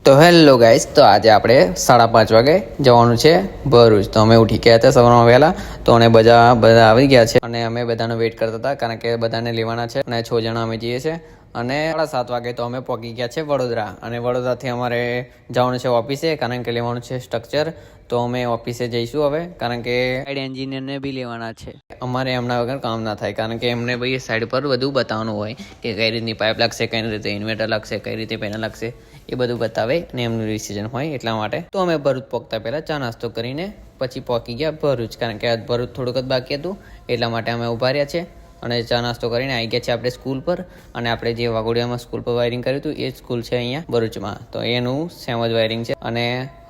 તો hello guys, તો આજે આપણે 5:30 વાગે જવાનું છે ભરૂચ. તો અમે ઉઠી ગયા હતા સવારમાં વહેલા, તો અને બધા આવી ગયા છે અને અમે બધાનો વેઇટ કરતા હતા કારણ કે બધાને લેવાના છે અને 6 જણા અમે જઈએ છીએ. અને 7:30 વાગે તો અમે પહોંચી ગયા છે વડોદરા. અને વડોદરાથી અમારે જવાનું છે ઓફિસે કારણ કે લેવાનું છે સ્ટ્રક્ચર. તો અમે ઓફિસે જઈશું હવે કારણ કે સાઈડ એન્જિનિયરને બી લેવાના છે. અમારે એમના વગર કામ ના થાય કારણ કે એમને ભાઈ સાઈડ પર બધું બતાવવાનું હોય કે કઈ રીતની પાઇપ લાગશે, કઈ રીતે ઇન્વર્ટર લાગશે, કઈ રીતે પેનલ લાગશે, એ બધું બતાવે અને એમનું ડિસિઝન હોય એટલા માટે. તો અમે ભરૂચ પહોંચતા પહેલાં ચા નાસ્તો કરીને પછી પહોંચી ગયા ભરૂચ કારણ કે ભરૂચ થોડુંક જ બાકી હતું એટલા માટે અમે ઊભા રહ્યા છે. અને ચા નાસ્તો કરીને આવી ગયા છે આપણે સ્કૂલ પર. અને આપણે જે વાઘોડિયામાં સ્કૂલ પર વાયરિંગ કર્યું હતું એ સ્કૂલ છે અહીંયા ભરૂચમાં, તો એનું સેમ જ વાયરિંગ છે અને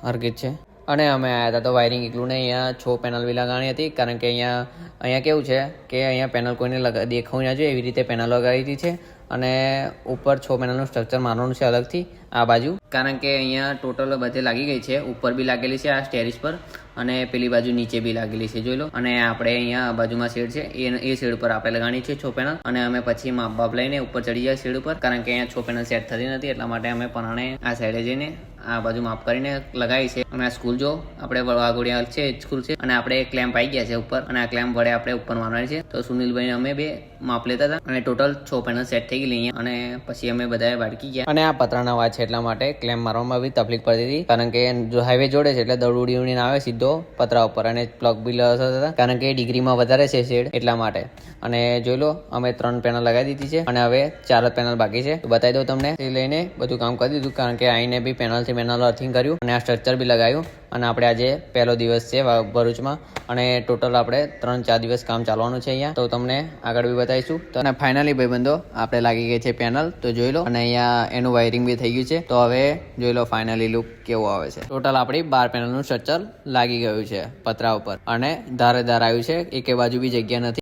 હરકત છે. અને અમે આવ્યા હતા તો વાયરિંગ એકલું નહીં, અહીંયા 6 પેનલ બી લગાવવાની હતી કારણ કે અહીંયા કેવું છે કે અહીંયા પેનલ કોઈને દેખાવું ના જોઈએ એવી રીતે પેનલ લગાવી હતી છે. અને ઉપર 6 પેનલનું સ્ટ્રક્ચર મારવાનું છે અલગથી આ બાજુ કારણ કે અહીંયા ટોટલ બધે લાગી ગઈ છે. ઉપર બી લાગેલી છે આ સ્ટેરિસ પર અને પેલી બાજુ નીચે બી લાગેલી છે, જોઈ લો. અને આપણે અહીંયા બાજુમાં શેડ છે એ શેડ ઉપર આપણે લગાવવાની છે 6 પેનલ. અને અમે પછી માપ બાપ લઈને ઉપર ચડી જાય શેડ ઉપર કારણ કે અહીંયા 6 પેનલ સેટ થતી નથી એટલા માટે અમે પરાણે આ સાઈડે જઈને આ બાજુ માપ કરીને લગાવી છે. અને આ સ્કૂલ જો આપણે વાઘોડિયા છે સ્કૂલ છે અને આપણે ક્લેમ્પ આવી ગયા છે ઉપર અને આ ક્લેમ્પ વડે આપણે ઉપર મારવાની છે. તો સુનિલભાઈ અમે બે માપ લેતા હતા અને ટોટલ 6 પેનલ સેટ થઈ ગઈ અહીંયા. અને પછી અમે બધા વાડકી ગયા અને આ પતરાના અવાજ છે એટલા માટે ક્લેમ્પ મારવામાં બી તકલીફ પડતી હતી કારણ કે જો હાઈવે જોડે છે એટલે દડ ઉડીને આવે સીધો પતરા ઉપર અને પ્લગ બી લસતા હતા કારણ કે ડિગ્રીમાં વધારે છે શેડ એટલા માટે. અને જોઈ લો અમે 3 પેનલ લગાવી દીધી છે અને હવે 4 પેનલ બાકી છે. તો બતાવી દઉં તમને, તે લઈને બધું કામ કરી દીધું કારણ કે આઈને બી પેનલથી પેનલ અર્થિંગ કર્યું અને આ સ્ટ્રક્ચર બી લગાવ્યું. અને આપણે આજે પહેલો દિવસ છે ભરૂચમાં અને ટોટલ આપણે 3-4 દિવસ કામ ચાલવાનું છે અહીંયા. તો તમને આગળ બી બતાવીશું. તો અને ફાઇનલી ભાઈબંધો આપણે લાગી ગઈ છે પેનલ, તો જોઈ લો. અને અહીંયા એનું વાયરિંગ બી થઈ ગયું છે. તો હવે જોઈ લો ફાઇનલી લુક કેવો આવે છે. ટોટલ આપણી 12 પેનલનું સ્ટ્રક્ચર લાગી ગયું છે પતરા ઉપર અને ધારેદાર આવ્યું છે, એકે બાજુ બી જગ્યા નથી.